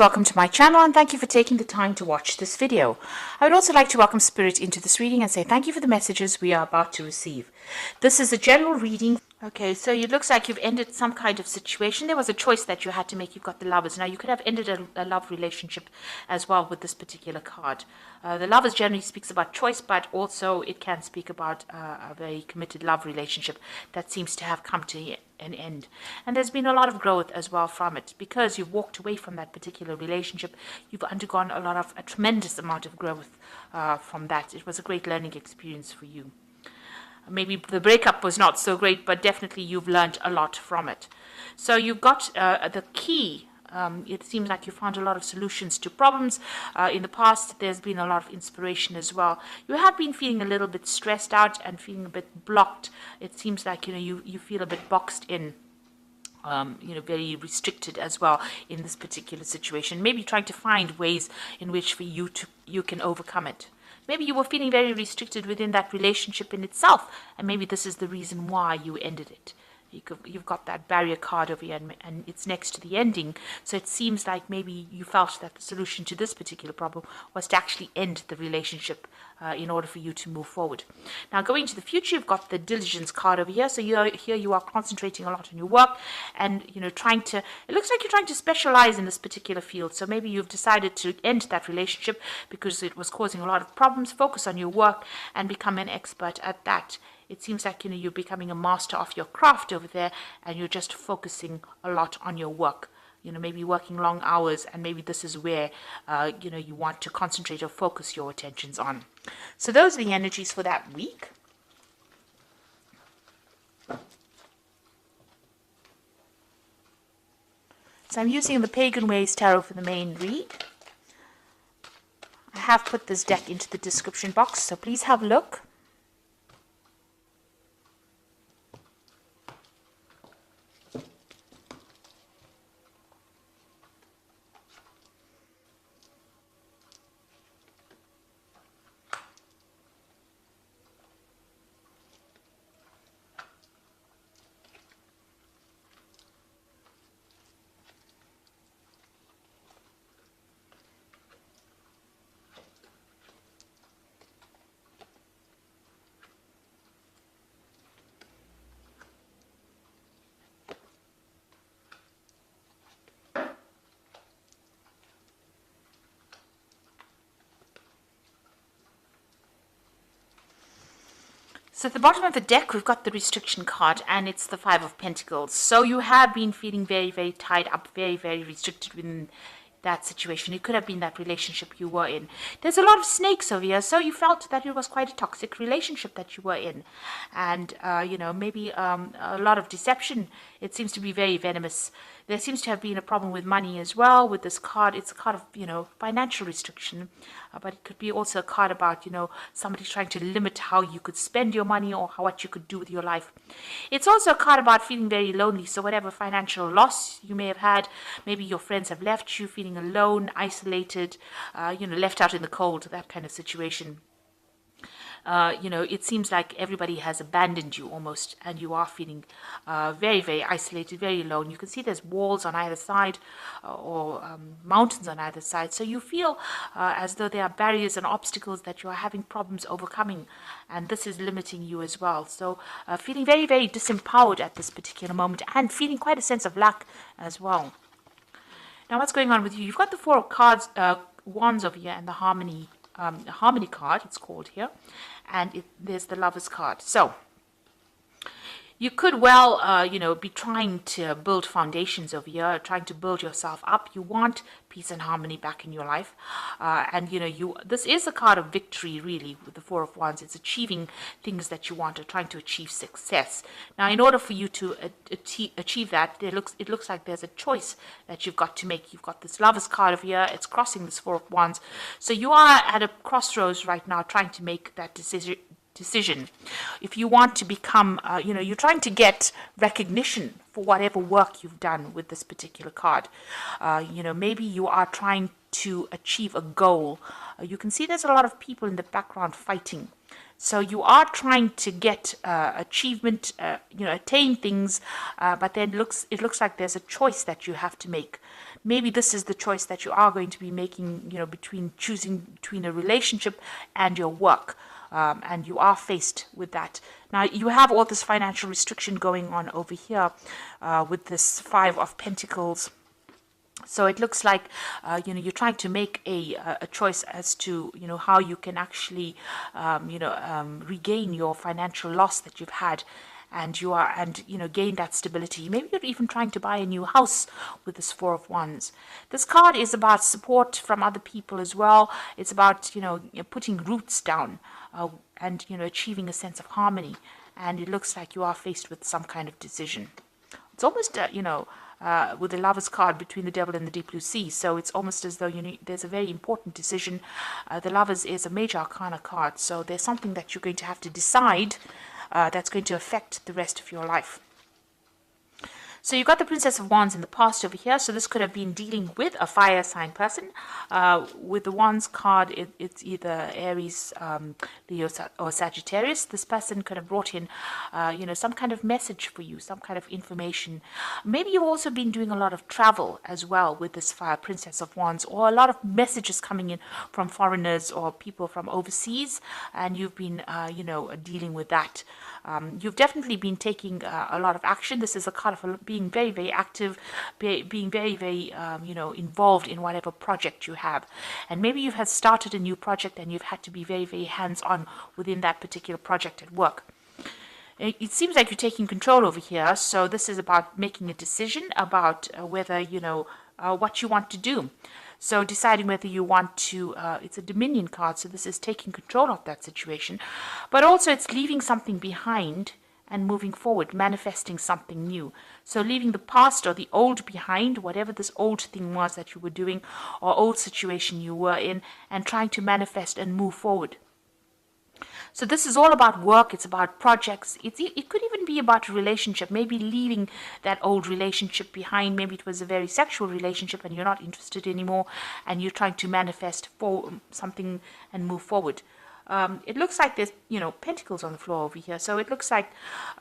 Welcome to my channel and thank you for taking the time to watch this video. I would also like to welcome Spirit into this reading and say thank you for the messages we are about to receive. This is a general reading. Okay, so it looks like you've ended some kind of situation. There was a choice that you had to make. You've got the Lovers. Now, you could have ended a love relationship as well with this particular card. The Lovers generally speaks about choice, but also it can speak about a very committed love relationship that seems to have come to an end. And there's been a lot of growth as well from it. Because you've walked away from that particular relationship, you've undergone a tremendous amount of growth from that. It was a great learning experience for you. Maybe the breakup was not so great, but definitely you've learned a lot from it. So you've got the key. It seems like you found a lot of solutions to problems. In the past, there's been a lot of inspiration as well. You have been feeling a little bit stressed out and feeling a bit blocked. It seems like you feel a bit boxed in. Very restricted as well in this particular situation. Maybe trying to find ways in which for you can overcome it. Maybe you were feeling very restricted within that relationship in itself, and maybe this is the reason why you ended it. You've got that barrier card over here, and it's next to the ending. So it seems like maybe you felt that the solution to this particular problem was to actually end the relationship in order for you to move forward. Now, going to the future, you've got the diligence card over here. So here you are concentrating a lot on your work, and it looks like you're trying to specialize in this particular field. So maybe you've decided to end that relationship because it was causing a lot of problems. Focus on your work and become an expert at that. It seems like you're becoming a master of your craft over there, and you're just focusing a lot on your work. Maybe working long hours, and maybe this is where you want to concentrate or focus your attentions on. So those are the energies for that week. So I'm using the Pagan Ways Tarot for the main read. I have put this deck into the description box, so please have a look. So at the bottom of the deck, we've got the restriction card, and it's the Five of Pentacles. So you have been feeling very, very tied up, very, very restricted within that situation. It could have been that relationship you were in. There's a lot of snakes over here, so you felt that it was quite a toxic relationship that you were in. And, maybe a lot of deception. It seems to be very venomous. There seems to have been a problem with money as well with this card. It's a card of, financial restriction. But it could be also a card about, somebody trying to limit how you could spend your money or what you could do with your life. It's also a card about feeling very lonely. So whatever financial loss you may have had, maybe your friends have left you, feeling alone, isolated, left out in the cold, that kind of situation. It seems like everybody has abandoned you almost, and you are feeling very, very isolated, very alone. You can see there's walls on either side or mountains on either side. So you feel as though there are barriers and obstacles that you are having problems overcoming, and this is limiting you as well. So feeling very, very disempowered at this particular moment, and feeling quite a sense of lack as well. Now, what's going on with you? You've got the Four of Cards, Wands over here, and the Harmony card, it's called here, and there's the Lovers card. So you could well, be trying to build foundations over here, trying to build yourself up. You want peace and harmony back in your life. This is a card of victory, really, with the Four of Wands. It's achieving things that you want, or trying to achieve success. Now, in order for you to achieve that, it looks like there's a choice that you've got to make. You've got this Lovers card over here. It's crossing this Four of Wands. So you are at a crossroads right now, trying to make that decision. If you want to become, you're trying to get recognition for whatever work you've done with this particular card. Maybe you are trying to achieve a goal. You can see there's a lot of people in the background fighting. So you are trying to get achievement, attain things, but then it looks like there's a choice that you have to make. maybe this is the choice that you are going to be making, between choosing between a relationship and your work. And you are faced with that. Now, you have all this financial restriction going on over here with this Five of Pentacles. So it looks like, you're trying to make a choice as to, how you can actually, regain your financial loss that you've had. And gain that stability. Maybe you're even trying to buy a new house with this Four of Wands. This card is about support from other people as well. It's about, putting roots down and, achieving a sense of harmony. And it looks like you are faced with some kind of decision. It's almost, with the Lover's card between the Devil and the Deep Blue Sea. So it's almost as though there's a very important decision. The Lovers is a major arcana card. So there's something that you're going to have to decide that's going to affect the rest of your life. So you've got the Princess of Wands in the past over here. So this could have been dealing with a fire sign person. With the Wands card, it's either Aries, Leo, or Sagittarius. This person could have brought in, some kind of message for you, some kind of information. Maybe you've also been doing a lot of travel as well with this fire Princess of Wands, or a lot of messages coming in from foreigners or people from overseas, and you've been, dealing with that. You've definitely been taking a lot of action. This is a card of being very, very active, being very, very, involved in whatever project you have. And maybe you have started a new project and you've had to be very, very hands-on within that particular project at work. It seems like you're taking control over here. So this is about making a decision about whether, what you want to do. So deciding whether you want to, it's a Dominion card, so this is taking control of that situation. But also it's leaving something behind and moving forward, manifesting something new. So leaving the past or the old behind, whatever this old thing was that you were doing or old situation you were in, and trying to manifest and move forward. So this is all about work. It's about projects. It could even be about a relationship, maybe leaving that old relationship behind. Maybe it was a very sexual relationship and you're not interested anymore, and you're trying to manifest for something and move forward. It looks like there's, pentacles on the floor over here. So it looks like,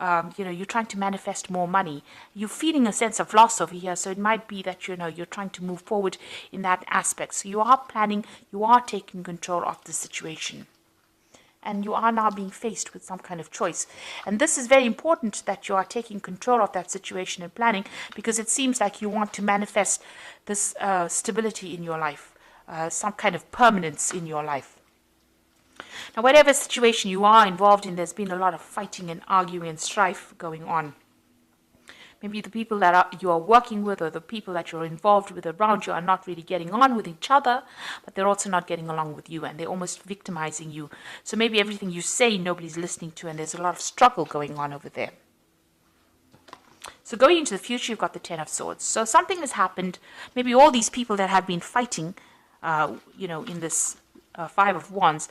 you're trying to manifest more money. You're feeling a sense of loss over here. So it might be that, you're trying to move forward in that aspect. So you are planning, you are taking control of the situation. And you are now being faced with some kind of choice. And this is very important that you are taking control of that situation and planning, because it seems like you want to manifest this stability in your life, some kind of permanence in your life. Now, whatever situation you are involved in, there's been a lot of fighting and arguing and strife going on. Maybe the people that you are working with or the people that you're involved with around you are not really getting on with each other, but they're also not getting along with you, and they're almost victimizing you. So maybe everything you say, nobody's listening to, and there's a lot of struggle going on over there. So going into the future, you've got the Ten of Swords. So something has happened. Maybe all these people that have been fighting, in this Five of Wands,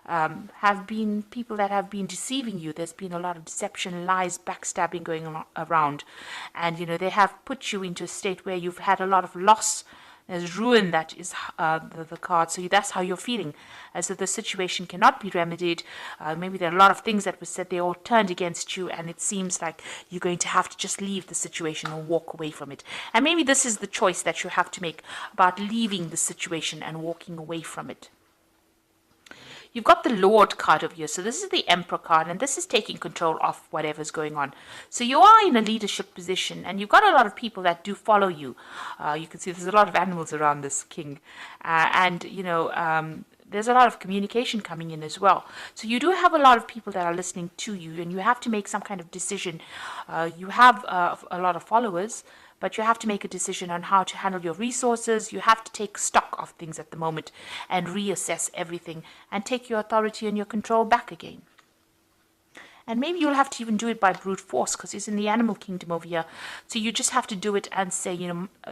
have been people that have been deceiving you. There's been a lot of deception, lies, backstabbing going on around. And, they have put you into a state where you've had a lot of loss. There's ruin that is the card. So that's how you're feeling, as if the situation cannot be remedied. Maybe there are a lot of things that were said, they all turned against you, and it seems like you're going to have to just leave the situation or walk away from it. And maybe this is the choice that you have to make about leaving the situation and walking away from it. You've got the Lord card over here. So this is the Emperor card, and this is taking control of whatever's going on. So you are in a leadership position, and you've got a lot of people that do follow you. You can see there's a lot of animals around this king. There's a lot of communication coming in as well. So you do have a lot of people that are listening to you, and you have to make some kind of decision. You have a lot of followers, but you have to make a decision on how to handle your resources. You have to take stock of things at the moment and reassess everything and take your authority and your control back again. And maybe you'll have to even do it by brute force, because it's in the animal kingdom over here. So you just have to do it and say,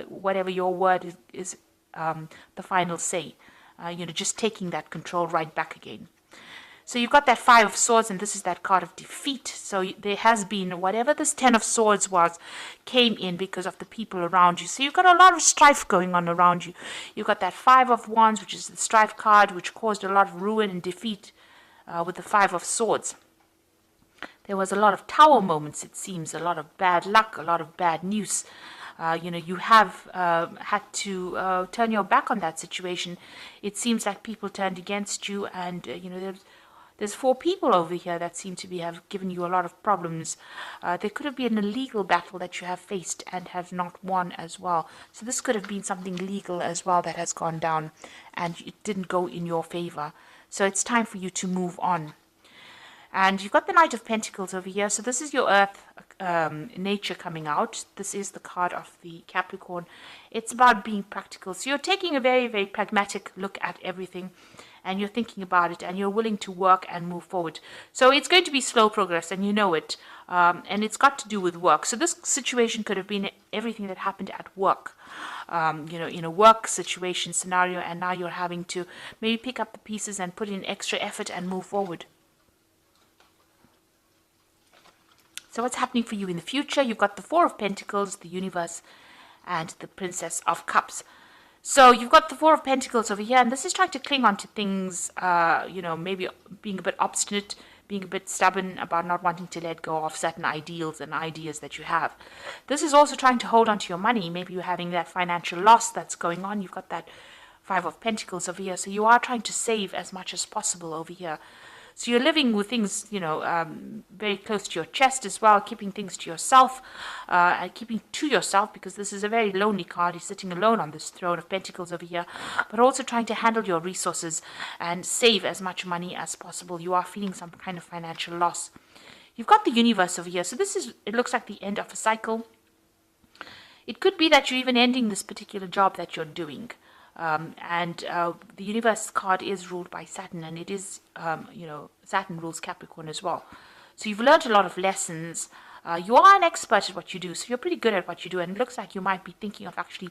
whatever your word is the final say. Just taking that control right back again. So you've got that Five of Swords, and this is that card of defeat. So there has been, whatever this Ten of Swords was, came in because of the people around you. So you've got a lot of strife going on around you. You've got that Five of Wands, which is the strife card, which caused a lot of ruin and defeat with the Five of Swords. There was a lot of tower moments, it seems, a lot of bad luck, a lot of bad news. You have had to turn your back on that situation. It seems like people turned against you, and there's 4 people over here that seem to have given you a lot of problems. There could have been a legal battle that you have faced and have not won as well. So this could have been something legal as well that has gone down and it didn't go in your favor. So it's time for you to move on. And you've got the Knight of Pentacles over here. So this is your Earth nature coming out. This is the card of the Capricorn. It's about being practical. So you're taking a very, very pragmatic look at everything. And you're thinking about it. And you're willing to work and move forward. So it's going to be slow progress. And you know it. And it's got to do with work. So this situation could have been everything that happened at work. In a work situation scenario. And now you're having to maybe pick up the pieces and put in extra effort and move forward. So what's happening for you in the future? You've got the 4 of Pentacles, the Universe, and the Princess of Cups. So you've got the 4 of Pentacles over here, and this is trying to cling on to things, maybe being a bit obstinate, being a bit stubborn about not wanting to let go of certain ideals and ideas that you have. This is also trying to hold on to your money. Maybe you're having that financial loss that's going on. You've got that 5 of Pentacles over here. So you are trying to save as much as possible over here. So you're living with things, very close to your chest as well, keeping things to yourself, and keeping to yourself, because this is a very lonely card. You're sitting alone on this throne of Pentacles over here, but also trying to handle your resources and save as much money as possible. You are feeling some kind of financial loss. You've got the Universe over here. So it looks like the end of a cycle. It could be that you're even ending this particular job that you're doing. The Universe card is ruled by Saturn, and it is, Saturn rules Capricorn as well. So you've learned a lot of lessons. You are an expert at what you do, so you're pretty good at what you do, and it looks like you might be thinking of actually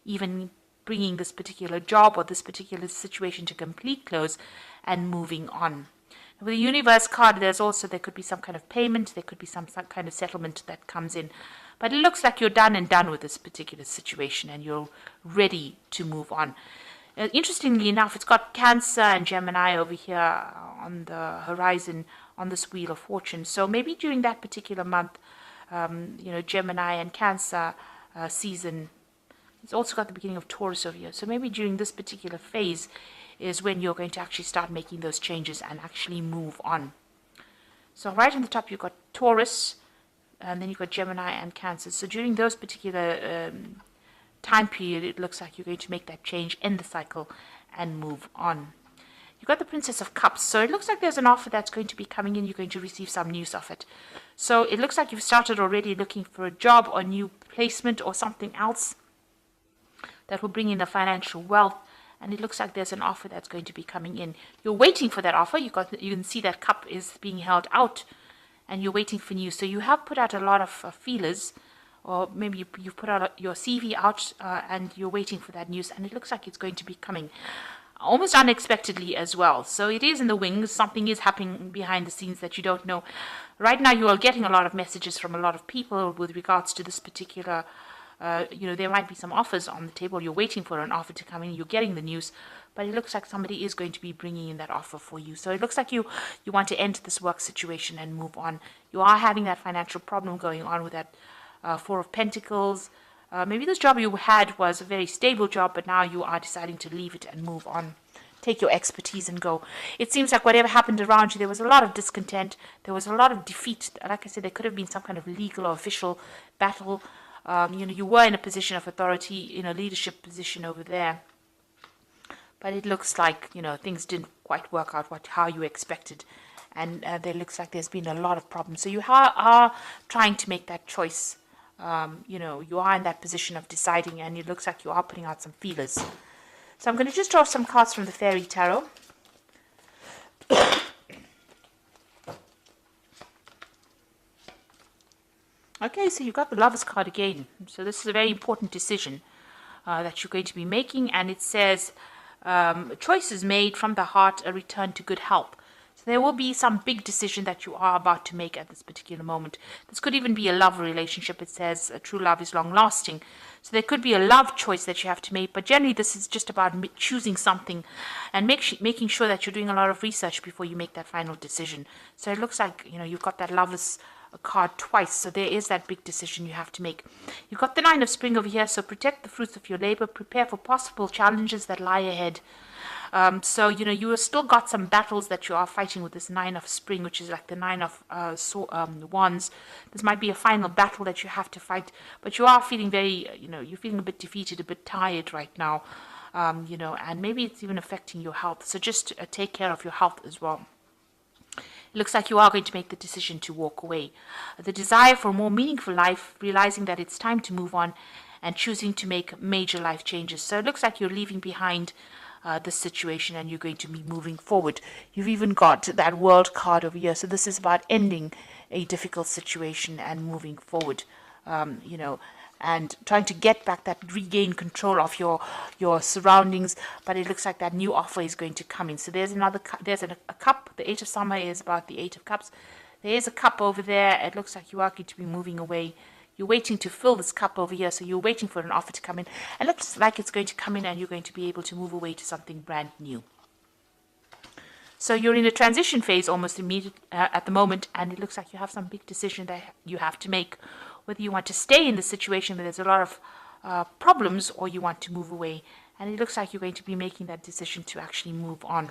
even bringing this particular job or this particular situation to complete close and moving on. With the Universe card, there could be some kind of payment, there could be some kind of settlement that comes in. But it looks like you're done with this particular situation and you're ready to move on. Interestingly enough, it's got Cancer and Gemini over here on the horizon on this Wheel of Fortune. So maybe during that particular month, Gemini and Cancer season. It's also got the beginning of Taurus over here. So maybe during this particular phase is when you're going to actually start making those changes and actually move on. So right on the top, you've got Taurus, and then you've got Gemini and Cancer. So during those particular time period, it looks like you're going to make that change, end the cycle, and move on. You've got the Princess of Cups. So it looks like there's an offer that's going to be coming in. You're going to receive some news of it. So it looks like you've started already looking for a job or new placement or something else that will bring in the financial wealth. And it looks like there's an offer that's going to be coming in. You're waiting for that offer. You can see that cup is being held out. And you're waiting for news. So you have put out a lot of feelers, or maybe you've put out your CV out, and you're waiting for that news. And it looks like it's going to be coming almost unexpectedly as well. So it is in the wings. Something is happening behind the scenes that you don't know. Right now, you are getting a lot of messages from a lot of people with regards to this particular. There might be some offers on the table. You're waiting for an offer to come in. You're getting the news. But it looks like somebody is going to be bringing in that offer for you. So it looks like you want to end this work situation and move on. You are having that financial problem going on with that 4 of Pentacles. Maybe this job you had was a very stable job, but now you are deciding to leave it and move on. Take your expertise and go. It seems like whatever happened around you, there was a lot of discontent. There was a lot of defeat. Like I said, there could have been some kind of legal or official battle. You were in a position of authority, in a leadership position over there. But it looks like, things didn't quite work out how you expected. And there looks like there's been a lot of problems. So you are trying to make that choice. You are in that position of deciding, and it looks like you are putting out some feelers. So I'm going to just draw some cards from the Fairy Tarot. Okay, so you've got the Lovers card again. So this is a very important decision that you're going to be making. And it says, choices made from the heart, a return to good health. So there will be some big decision that you are about to make at this particular moment. This could even be a love relationship. It says true love is long lasting. So there could be a love choice that you have to make. But generally, this is just about choosing something and making sure that you're doing a lot of research before you make that final decision. So it looks like, you've got that Lovers card twice. So there is that big decision you have to make. You've got the Nine of Spring over here. So protect the fruits of your labor. Prepare for possible challenges that lie ahead. So, you have still got some battles that you are fighting with this Nine of Spring, which is like the Nine of Wands. This might be a final battle that you have to fight, but you are feeling very, you're feeling a bit defeated, a bit tired right now, and maybe it's even affecting your health. So just take care of your health as well. It looks like you are going to make the decision to walk away. The desire for a more meaningful life, realizing that it's time to move on and choosing to make major life changes. So it looks like you're leaving behind this situation and you're going to be moving forward. You've even got that World card over here. So this is about ending a difficult situation and moving forward, and trying to get back that regain control of your surroundings. But it looks like that new offer is going to come in. So there's a cup. The Eight of Summer is about the Eight of Cups. There is a cup over there. It looks like you are going to be moving away. You're waiting to fill this cup over here, so you're waiting for an offer to come in. It looks like it's going to come in and you're going to be able to move away to something brand new. So you're in a transition phase almost immediately at the moment, and it looks like you have some big decision that you have to make, whether you want to stay in the situation where there's a lot of problems or you want to move away. And it looks like you're going to be making that decision to actually move on.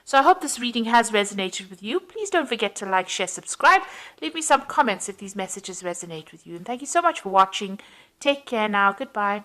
So I hope this reading has resonated with you. Please don't forget to like, share, subscribe. Leave me some comments if these messages resonate with you. And thank you so much for watching. Take care now. Goodbye.